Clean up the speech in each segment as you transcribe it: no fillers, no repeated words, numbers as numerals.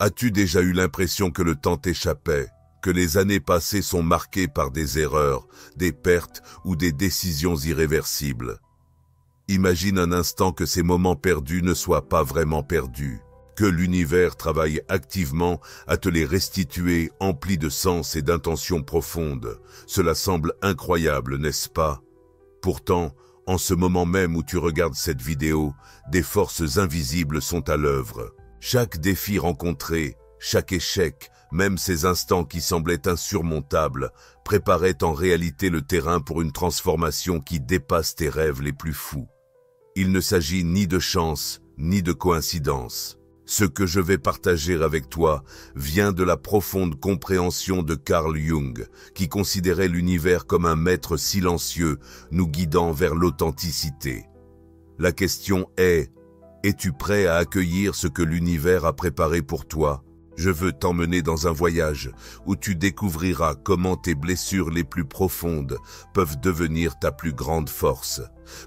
As-tu déjà eu l'impression que le temps t'échappait, que les années passées sont marquées par des erreurs, des pertes ou des décisions irréversibles? Imagine un instant que ces moments perdus ne soient pas vraiment perdus, que l'univers travaille activement à te les restituer emplis de sens et d'intentions profondes. Cela semble incroyable, n'est-ce pas? Pourtant, en ce moment même où tu regardes cette vidéo, des forces invisibles sont à l'œuvre. Chaque défi rencontré, chaque échec, même ces instants qui semblaient insurmontables, préparaient en réalité le terrain pour une transformation qui dépasse tes rêves les plus fous. Il ne s'agit ni de chance, ni de coïncidence. Ce que je vais partager avec toi vient de la profonde compréhension de Carl Jung, qui considérait l'univers comme un maître silencieux nous guidant vers l'authenticité. La question est, es-tu prêt à accueillir ce que l'univers a préparé pour toi? Je veux t'emmener dans un voyage où tu découvriras comment tes blessures les plus profondes peuvent devenir ta plus grande force.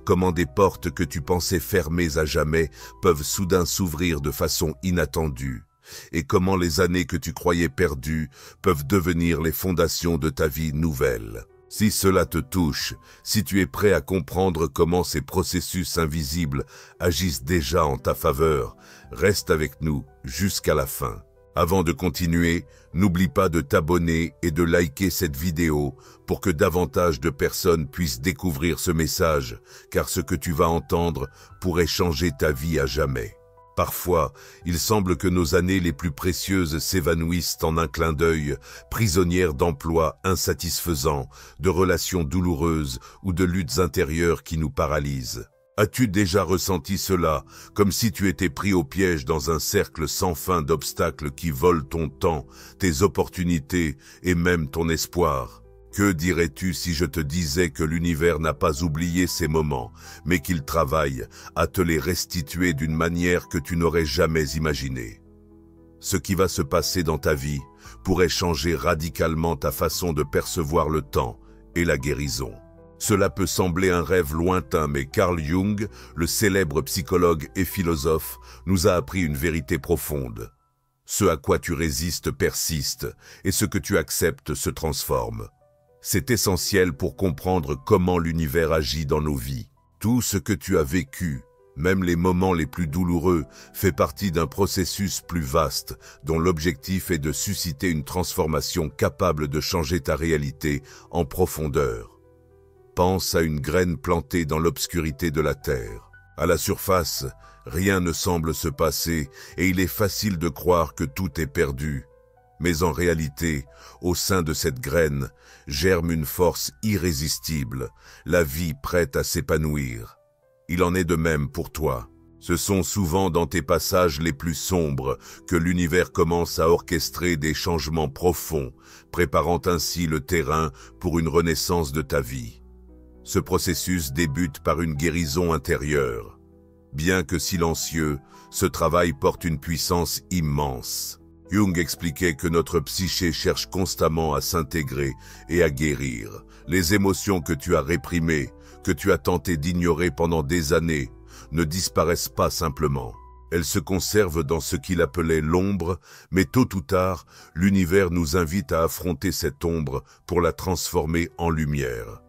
Comment des portes que tu pensais fermées à jamais peuvent soudain s'ouvrir de façon inattendue. Et comment les années que tu croyais perdues peuvent devenir les fondations de ta vie nouvelle. Si cela te touche, si tu es prêt à comprendre comment ces processus invisibles agissent déjà en ta faveur, reste avec nous jusqu'à la fin. Avant de continuer, n'oublie pas de t'abonner et de liker cette vidéo pour que davantage de personnes puissent découvrir ce message, car ce que tu vas entendre pourrait changer ta vie à jamais. Parfois, il semble que nos années les plus précieuses s'évanouissent en un clin d'œil, prisonnières d'emplois insatisfaisants, de relations douloureuses ou de luttes intérieures qui nous paralysent. As-tu déjà ressenti cela, comme si tu étais pris au piège dans un cercle sans fin d'obstacles qui volent ton temps, tes opportunités et même ton espoir? Que dirais-tu si je te disais que l'univers n'a pas oublié ces moments, mais qu'il travaille à te les restituer d'une manière que tu n'aurais jamais imaginée? Ce qui va se passer dans ta vie pourrait changer radicalement ta façon de percevoir le temps et la guérison. Cela peut sembler un rêve lointain, mais Carl Jung, le célèbre psychologue et philosophe, nous a appris une vérité profonde. Ce à quoi tu résistes persiste, et ce que tu acceptes se transforme. C'est essentiel pour comprendre comment l'univers agit dans nos vies. Tout ce que tu as vécu, même les moments les plus douloureux, fait partie d'un processus plus vaste, dont l'objectif est de susciter une transformation capable de changer ta réalité en profondeur. Pense à une graine plantée dans l'obscurité de la terre. À la surface, rien ne semble se passer et il est facile de croire que tout est perdu. Mais en réalité, au sein de cette graine, germe une force irrésistible, la vie prête à s'épanouir. Il en est de même pour toi. Ce sont souvent dans tes passages les plus sombres que l'univers commence à orchestrer des changements profonds, préparant ainsi le terrain pour une renaissance de ta vie. Ce processus débute par une guérison intérieure. Bien que silencieux, ce travail porte une puissance immense. Jung expliquait que notre psyché cherche constamment à s'intégrer et à guérir. Les émotions que tu as réprimées, que tu as tenté d'ignorer pendant des années, ne disparaissent pas simplement. Elles se conservent dans ce qu'il appelait l'ombre, mais tôt ou tard, l'univers nous invite à affronter cette ombre pour la transformer en lumière.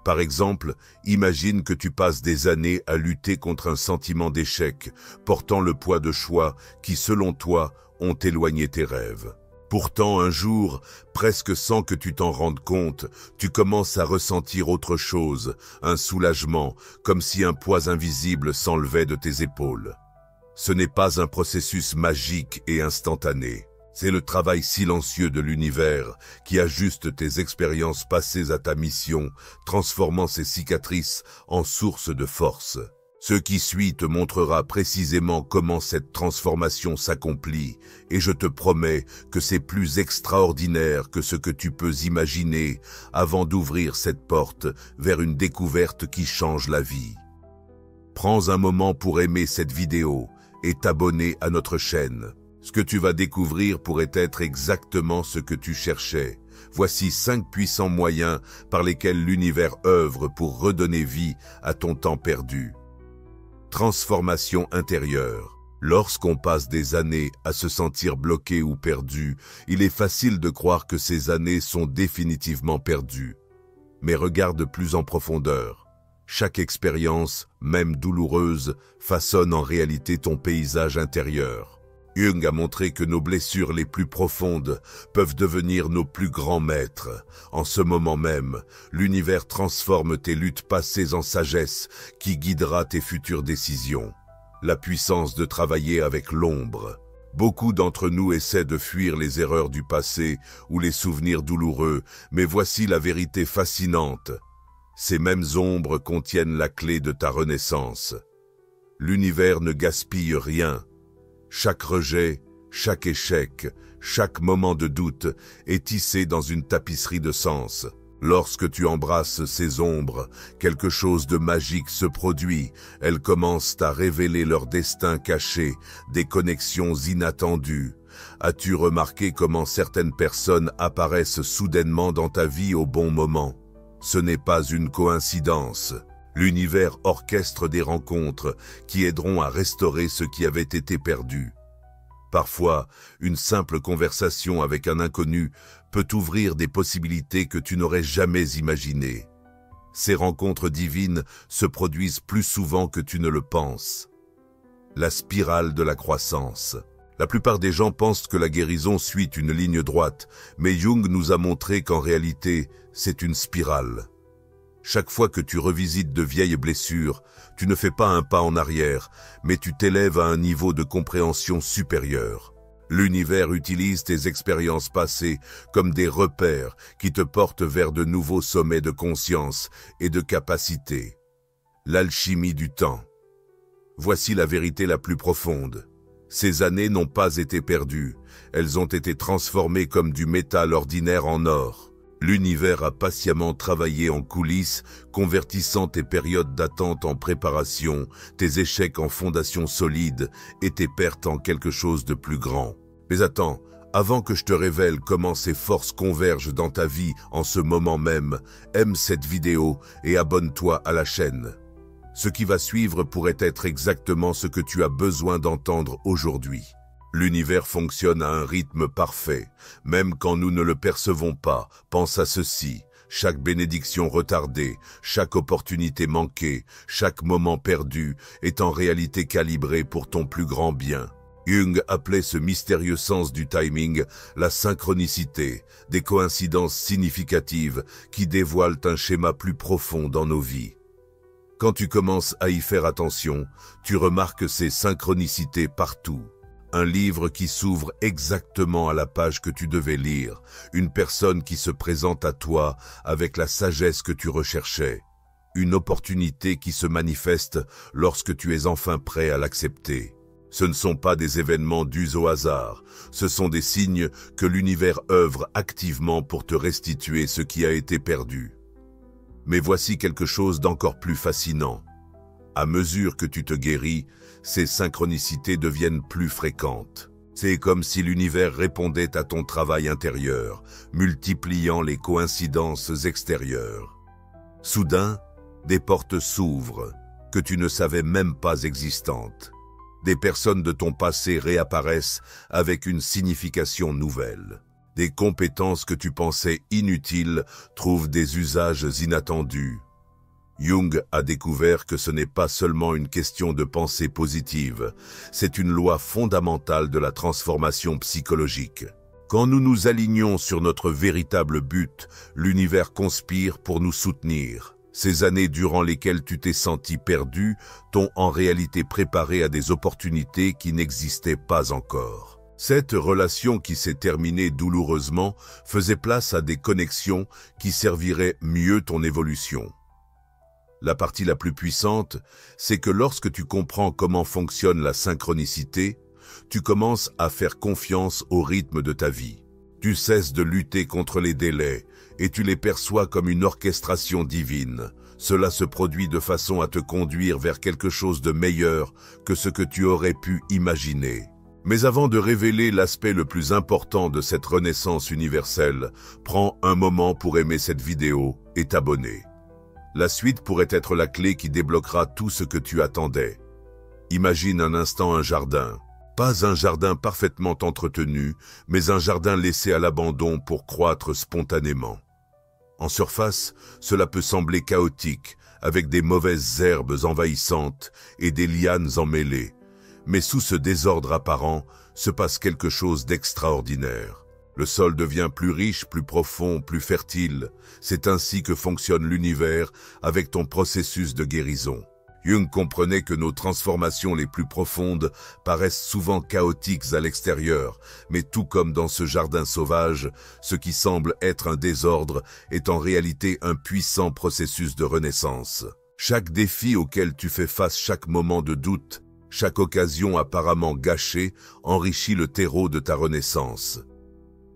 Par exemple, imagine que tu passes des années à lutter contre un sentiment d'échec, portant le poids de choix qui, selon toi, ont éloigné tes rêves. Pourtant, un jour, presque sans que tu t'en rendes compte, tu commences à ressentir autre chose, un soulagement, comme si un poids invisible s'enlevait de tes épaules. Ce n'est pas un processus magique et instantané. C'est le travail silencieux de l'univers qui ajuste tes expériences passées à ta mission, transformant ces cicatrices en source de force. Ce qui suit te montrera précisément comment cette transformation s'accomplit, et je te promets que c'est plus extraordinaire que ce que tu peux imaginer avant d'ouvrir cette porte vers une découverte qui change la vie. Prends un moment pour aimer cette vidéo et t'abonner à notre chaîne. Ce que tu vas découvrir pourrait être exactement ce que tu cherchais. Voici 5 puissants moyens par lesquels l'univers œuvre pour redonner vie à ton temps perdu. Transformation intérieure. Lorsqu'on passe des années à se sentir bloqué ou perdu, il est facile de croire que ces années sont définitivement perdues. Mais regarde plus en profondeur. Chaque expérience, même douloureuse, façonne en réalité ton paysage intérieur. Jung a montré que nos blessures les plus profondes peuvent devenir nos plus grands maîtres. En ce moment même, l'univers transforme tes luttes passées en sagesse qui guidera tes futures décisions. La puissance de travailler avec l'ombre. Beaucoup d'entre nous essaient de fuir les erreurs du passé ou les souvenirs douloureux, mais voici la vérité fascinante. Ces mêmes ombres contiennent la clé de ta renaissance. L'univers ne gaspille rien. Chaque rejet, chaque échec, chaque moment de doute est tissé dans une tapisserie de sens. Lorsque tu embrasses ces ombres, quelque chose de magique se produit. Elles commencent à révéler leur destin caché, des connexions inattendues. As-tu remarqué comment certaines personnes apparaissent soudainement dans ta vie au bon moment? Ce n'est pas une coïncidence. L'univers orchestre des rencontres qui aideront à restaurer ce qui avait été perdu. Parfois, une simple conversation avec un inconnu peut t'ouvrir des possibilités que tu n'aurais jamais imaginées. Ces rencontres divines se produisent plus souvent que tu ne le penses. La spirale de la croissance. La plupart des gens pensent que la guérison suit une ligne droite, mais Jung nous a montré qu'en réalité, c'est une spirale. Chaque fois que tu revisites de vieilles blessures, tu ne fais pas un pas en arrière, mais tu t'élèves à un niveau de compréhension supérieur. L'univers utilise tes expériences passées comme des repères qui te portent vers de nouveaux sommets de conscience et de capacité. L'alchimie du temps. Voici la vérité la plus profonde. Ces années n'ont pas été perdues, elles ont été transformées comme du métal ordinaire en or. L'univers a patiemment travaillé en coulisses, convertissant tes périodes d'attente en préparation, tes échecs en fondation solide et tes pertes en quelque chose de plus grand. Mais attends, avant que je te révèle comment ces forces convergent dans ta vie en ce moment même, aime cette vidéo et abonne-toi à la chaîne. Ce qui va suivre pourrait être exactement ce que tu as besoin d'entendre aujourd'hui. L'univers fonctionne à un rythme parfait, même quand nous ne le percevons pas. Pense à ceci, chaque bénédiction retardée, chaque opportunité manquée, chaque moment perdu est en réalité calibré pour ton plus grand bien. Jung appelait ce mystérieux sens du timing la synchronicité, des coïncidences significatives qui dévoilent un schéma plus profond dans nos vies. Quand tu commences à y faire attention, tu remarques ces synchronicités partout. Un livre qui s'ouvre exactement à la page que tu devais lire, une personne qui se présente à toi avec la sagesse que tu recherchais, une opportunité qui se manifeste lorsque tu es enfin prêt à l'accepter. Ce ne sont pas des événements dus au hasard, ce sont des signes que l'univers œuvre activement pour te restituer ce qui a été perdu. Mais voici quelque chose d'encore plus fascinant. À mesure que tu te guéris, ces synchronicités deviennent plus fréquentes. C'est comme si l'univers répondait à ton travail intérieur, multipliant les coïncidences extérieures. Soudain, des portes s'ouvrent, que tu ne savais même pas existantes. Des personnes de ton passé réapparaissent avec une signification nouvelle. Des compétences que tu pensais inutiles trouvent des usages inattendus. Jung a découvert que ce n'est pas seulement une question de pensée positive, c'est une loi fondamentale de la transformation psychologique. Quand nous nous alignons sur notre véritable but, l'univers conspire pour nous soutenir. Ces années durant lesquelles tu t'es senti perdu t'ont en réalité préparé à des opportunités qui n'existaient pas encore. Cette relation qui s'est terminée douloureusement faisait place à des connexions qui serviraient mieux ton évolution. La partie la plus puissante, c'est que lorsque tu comprends comment fonctionne la synchronicité, tu commences à faire confiance au rythme de ta vie. Tu cesses de lutter contre les délais et tu les perçois comme une orchestration divine. Cela se produit de façon à te conduire vers quelque chose de meilleur que ce que tu aurais pu imaginer. Mais avant de révéler l'aspect le plus important de cette renaissance universelle, prends un moment pour aimer cette vidéo et t'abonner. La suite pourrait être la clé qui débloquera tout ce que tu attendais. Imagine un instant un jardin. Pas un jardin parfaitement entretenu, mais un jardin laissé à l'abandon pour croître spontanément. En surface, cela peut sembler chaotique, avec des mauvaises herbes envahissantes et des lianes emmêlées. Mais sous ce désordre apparent, se passe quelque chose d'extraordinaire. Le sol devient plus riche, plus profond, plus fertile. C'est ainsi que fonctionne l'univers avec ton processus de guérison. Jung comprenait que nos transformations les plus profondes paraissent souvent chaotiques à l'extérieur, mais tout comme dans ce jardin sauvage, ce qui semble être un désordre est en réalité un puissant processus de renaissance. Chaque défi auquel tu fais face, chaque moment de doute, chaque occasion apparemment gâchée, enrichit le terreau de ta renaissance.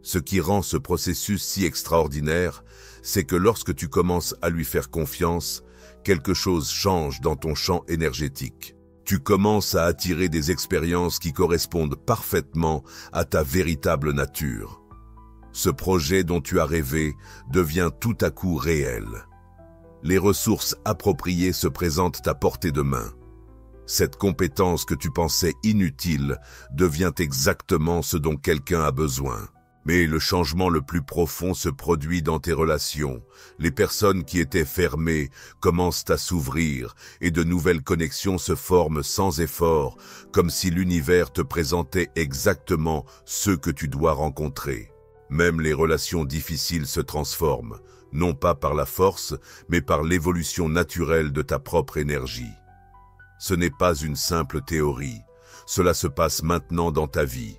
Ce qui rend ce processus si extraordinaire, c'est que lorsque tu commences à lui faire confiance, quelque chose change dans ton champ énergétique. Tu commences à attirer des expériences qui correspondent parfaitement à ta véritable nature. Ce projet dont tu as rêvé devient tout à coup réel. Les ressources appropriées se présentent à portée de main. Cette compétence que tu pensais inutile devient exactement ce dont quelqu'un a besoin. Mais le changement le plus profond se produit dans tes relations. Les personnes qui étaient fermées commencent à s'ouvrir et de nouvelles connexions se forment sans effort, comme si l'univers te présentait exactement ceux que tu dois rencontrer. Même les relations difficiles se transforment, non pas par la force, mais par l'évolution naturelle de ta propre énergie. Ce n'est pas une simple théorie, cela se passe maintenant dans ta vie.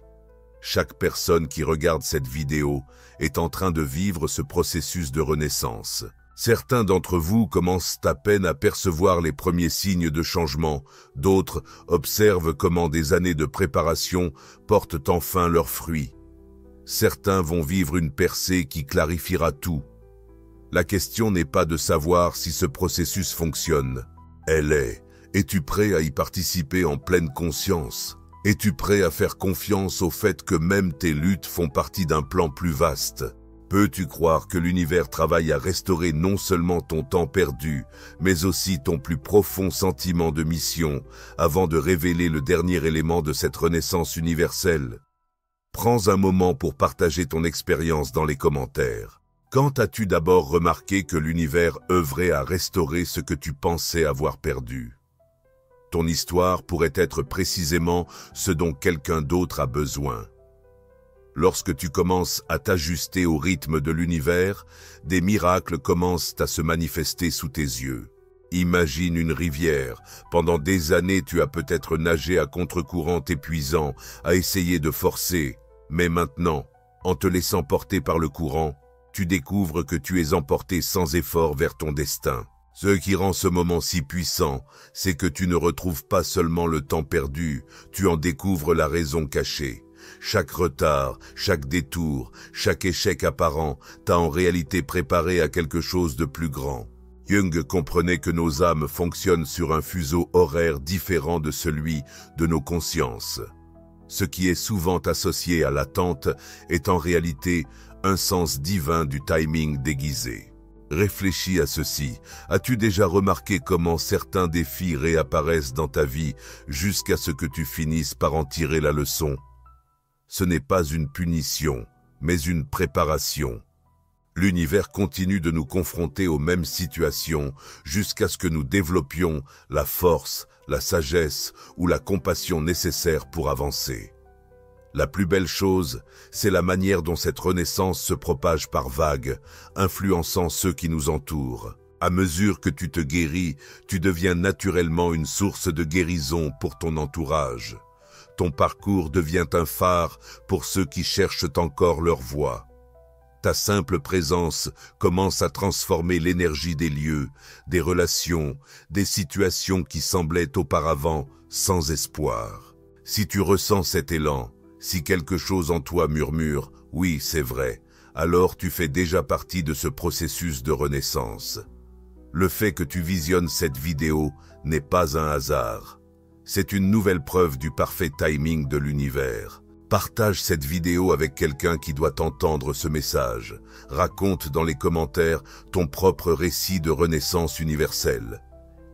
Chaque personne qui regarde cette vidéo est en train de vivre ce processus de renaissance. Certains d'entre vous commencent à peine à percevoir les premiers signes de changement, d'autres observent comment des années de préparation portent enfin leurs fruits. Certains vont vivre une percée qui clarifiera tout. La question n'est pas de savoir si ce processus fonctionne. Elle est, es-tu prêt à y participer en pleine conscience ? Es-tu prêt à faire confiance au fait que même tes luttes font partie d'un plan plus vaste? Peux-tu croire que l'univers travaille à restaurer non seulement ton temps perdu, mais aussi ton plus profond sentiment de mission, avant de révéler le dernier élément de cette renaissance universelle? Prends un moment pour partager ton expérience dans les commentaires. Quand as-tu d'abord remarqué que l'univers œuvrait à restaurer ce que tu pensais avoir perdu? Ton histoire pourrait être précisément ce dont quelqu'un d'autre a besoin. Lorsque tu commences à t'ajuster au rythme de l'univers, des miracles commencent à se manifester sous tes yeux. Imagine une rivière. Pendant des années, tu as peut-être nagé à contre-courant épuisant, à essayer de forcer. Mais maintenant, en te laissant porter par le courant, tu découvres que tu es emporté sans effort vers ton destin. Ce qui rend ce moment si puissant, c'est que tu ne retrouves pas seulement le temps perdu, tu en découvres la raison cachée. Chaque retard, chaque détour, chaque échec apparent t'a en réalité préparé à quelque chose de plus grand. Jung comprenait que nos âmes fonctionnent sur un fuseau horaire différent de celui de nos consciences. Ce qui est souvent associé à l'attente est en réalité un sens divin du timing déguisé. Réfléchis à ceci. As-tu déjà remarqué comment certains défis réapparaissent dans ta vie jusqu'à ce que tu finisses par en tirer la leçon? Ce n'est pas une punition, mais une préparation. L'univers continue de nous confronter aux mêmes situations jusqu'à ce que nous développions la force, la sagesse ou la compassion nécessaires pour avancer. La plus belle chose, c'est la manière dont cette renaissance se propage par vagues, influençant ceux qui nous entourent. À mesure que tu te guéris, tu deviens naturellement une source de guérison pour ton entourage. Ton parcours devient un phare pour ceux qui cherchent encore leur voie. Ta simple présence commence à transformer l'énergie des lieux, des relations, des situations qui semblaient auparavant sans espoir. Si tu ressens cet élan, si quelque chose en toi murmure « oui, c'est vrai », alors tu fais déjà partie de ce processus de renaissance. Le fait que tu visionnes cette vidéo n'est pas un hasard. C'est une nouvelle preuve du parfait timing de l'univers. Partage cette vidéo avec quelqu'un qui doit entendre ce message. Raconte dans les commentaires ton propre récit de renaissance universelle.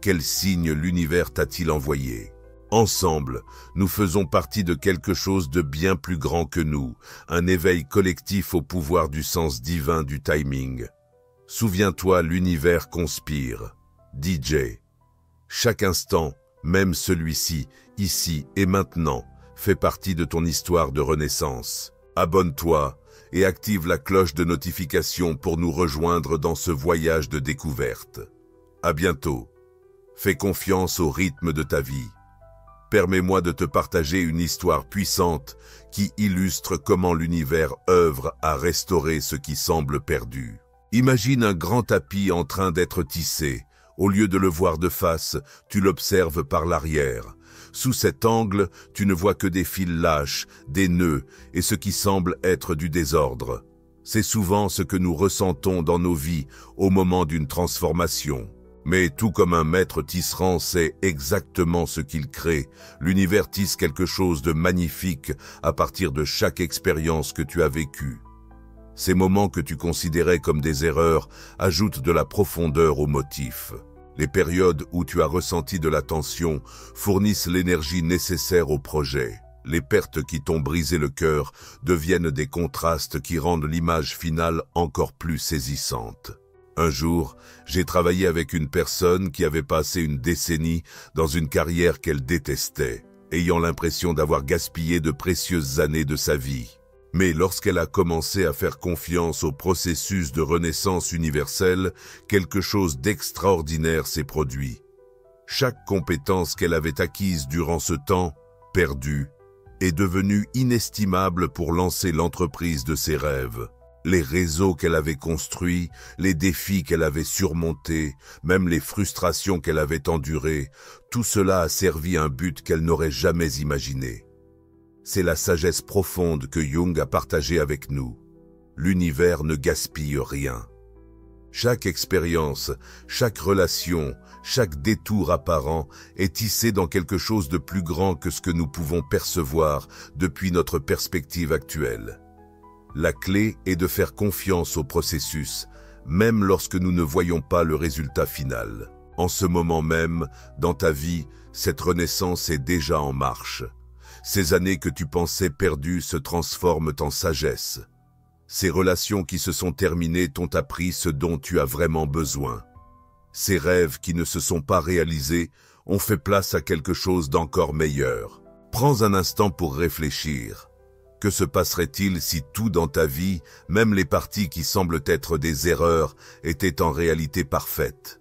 Quel signe l'univers t'a-t-il envoyé ? Ensemble, nous faisons partie de quelque chose de bien plus grand que nous, un éveil collectif au pouvoir du sens divin du timing. Souviens-toi, l'univers conspire. DJ. Chaque instant, même celui-ci, ici et maintenant, fait partie de ton histoire de renaissance. Abonne-toi et active la cloche de notification pour nous rejoindre dans ce voyage de découverte. À bientôt. Fais confiance au rythme de ta vie. Permets-moi de te partager une histoire puissante qui illustre comment l'univers œuvre à restaurer ce qui semble perdu. Imagine un grand tapis en train d'être tissé. Au lieu de le voir de face, tu l'observes par l'arrière. Sous cet angle, tu ne vois que des fils lâches, des nœuds et ce qui semble être du désordre. C'est souvent ce que nous ressentons dans nos vies au moment d'une transformation. Mais tout comme un maître tisserand sait exactement ce qu'il crée, l'univers tisse quelque chose de magnifique à partir de chaque expérience que tu as vécue. Ces moments que tu considérais comme des erreurs ajoutent de la profondeur au motif. Les périodes où tu as ressenti de la tension fournissent l'énergie nécessaire au projet. Les pertes qui t'ont brisé le cœur deviennent des contrastes qui rendent l'image finale encore plus saisissante. Un jour, j'ai travaillé avec une personne qui avait passé une décennie dans une carrière qu'elle détestait, ayant l'impression d'avoir gaspillé de précieuses années de sa vie. Mais lorsqu'elle a commencé à faire confiance au processus de renaissance universelle, quelque chose d'extraordinaire s'est produit. Chaque compétence qu'elle avait acquise durant ce temps, perdue, est devenue inestimable pour lancer l'entreprise de ses rêves. Les réseaux qu'elle avait construits, les défis qu'elle avait surmontés, même les frustrations qu'elle avait endurées, tout cela a servi un but qu'elle n'aurait jamais imaginé. C'est la sagesse profonde que Jung a partagée avec nous. L'univers ne gaspille rien. Chaque expérience, chaque relation, chaque détour apparent est tissé dans quelque chose de plus grand que ce que nous pouvons percevoir depuis notre perspective actuelle. La clé est de faire confiance au processus, même lorsque nous ne voyons pas le résultat final. En ce moment même, dans ta vie, cette renaissance est déjà en marche. Ces années que tu pensais perdues se transforment en sagesse. Ces relations qui se sont terminées t'ont appris ce dont tu as vraiment besoin. Ces rêves qui ne se sont pas réalisés ont fait place à quelque chose d'encore meilleur. Prends un instant pour réfléchir. Que se passerait-il si tout dans ta vie, même les parties qui semblent être des erreurs, étaient en réalité parfaites?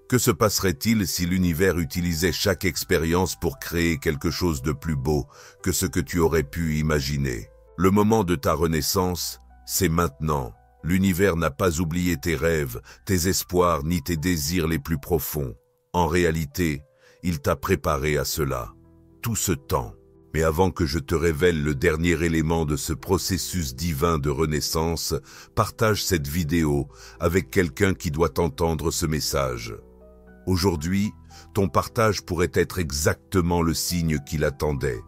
Que se passerait-il si l'univers utilisait chaque expérience pour créer quelque chose de plus beau que ce que tu aurais pu imaginer? Le moment de ta renaissance, c'est maintenant. L'univers n'a pas oublié tes rêves, tes espoirs ni tes désirs les plus profonds. En réalité, il t'a préparé à cela. Tout ce temps. Mais avant que je te révèle le dernier élément de ce processus divin de renaissance, partage cette vidéo avec quelqu'un qui doit entendre ce message. Aujourd'hui, ton partage pourrait être exactement le signe qu'il attendait.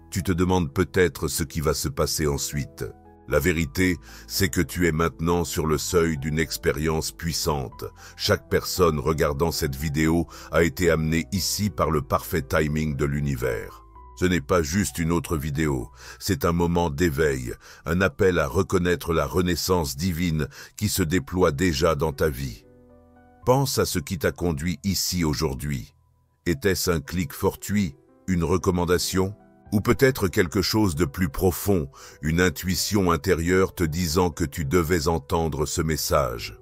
Tu te demandes peut-être ce qui va se passer ensuite. La vérité, c'est que tu es maintenant sur le seuil d'une expérience puissante. Chaque personne regardant cette vidéo a été amenée ici par le parfait timing de l'univers. Ce n'est pas juste une autre vidéo, c'est un moment d'éveil, un appel à reconnaître la renaissance divine qui se déploie déjà dans ta vie. Pense à ce qui t'a conduit ici aujourd'hui. Était-ce un clic fortuit, une recommandation? Ou peut-être quelque chose de plus profond, une intuition intérieure te disant que tu devais entendre ce message?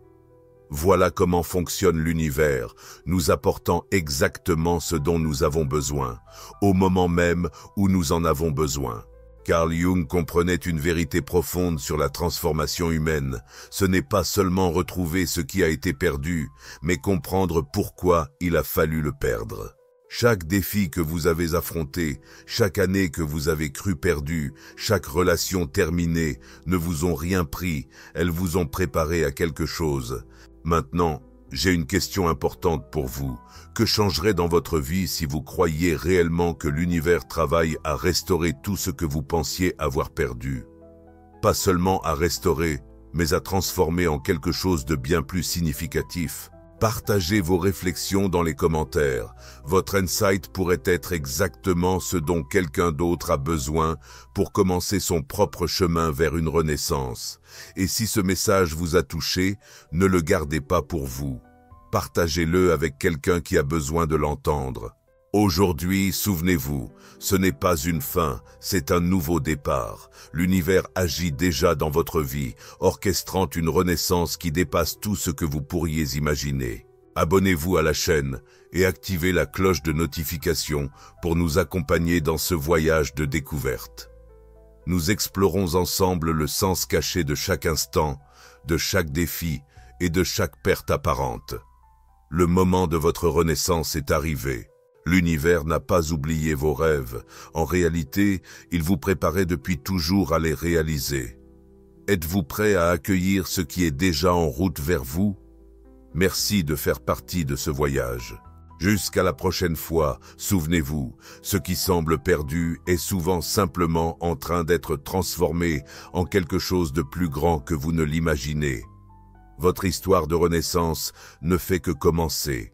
Voilà comment fonctionne l'univers, nous apportant exactement ce dont nous avons besoin, au moment même où nous en avons besoin. Carl Jung comprenait une vérité profonde sur la transformation humaine. Ce n'est pas seulement retrouver ce qui a été perdu, mais comprendre pourquoi il a fallu le perdre. Chaque défi que vous avez affronté, chaque année que vous avez cru perdue, chaque relation terminée, ne vous ont rien pris, elles vous ont préparé à quelque chose. Maintenant, j'ai une question importante pour vous. Que changerait dans votre vie si vous croyiez réellement que l'univers travaille à restaurer tout ce que vous pensiez avoir perdu? Pas seulement à restaurer, mais à transformer en quelque chose de bien plus significatif. Partagez vos réflexions dans les commentaires. Votre insight pourrait être exactement ce dont quelqu'un d'autre a besoin pour commencer son propre chemin vers une renaissance. Et si ce message vous a touché, ne le gardez pas pour vous. Partagez-le avec quelqu'un qui a besoin de l'entendre. Aujourd'hui, souvenez-vous, ce n'est pas une fin, c'est un nouveau départ. L'univers agit déjà dans votre vie, orchestrant une renaissance qui dépasse tout ce que vous pourriez imaginer. Abonnez-vous à la chaîne et activez la cloche de notification pour nous accompagner dans ce voyage de découverte. Nous explorons ensemble le sens caché de chaque instant, de chaque défi et de chaque perte apparente. Le moment de votre renaissance est arrivé. L'univers n'a pas oublié vos rêves. En réalité, il vous préparait depuis toujours à les réaliser. Êtes-vous prêt à accueillir ce qui est déjà en route vers vous? Merci de faire partie de ce voyage. Jusqu'à la prochaine fois, souvenez-vous, ce qui semble perdu est souvent simplement en train d'être transformé en quelque chose de plus grand que vous ne l'imaginez. Votre histoire de renaissance ne fait que commencer.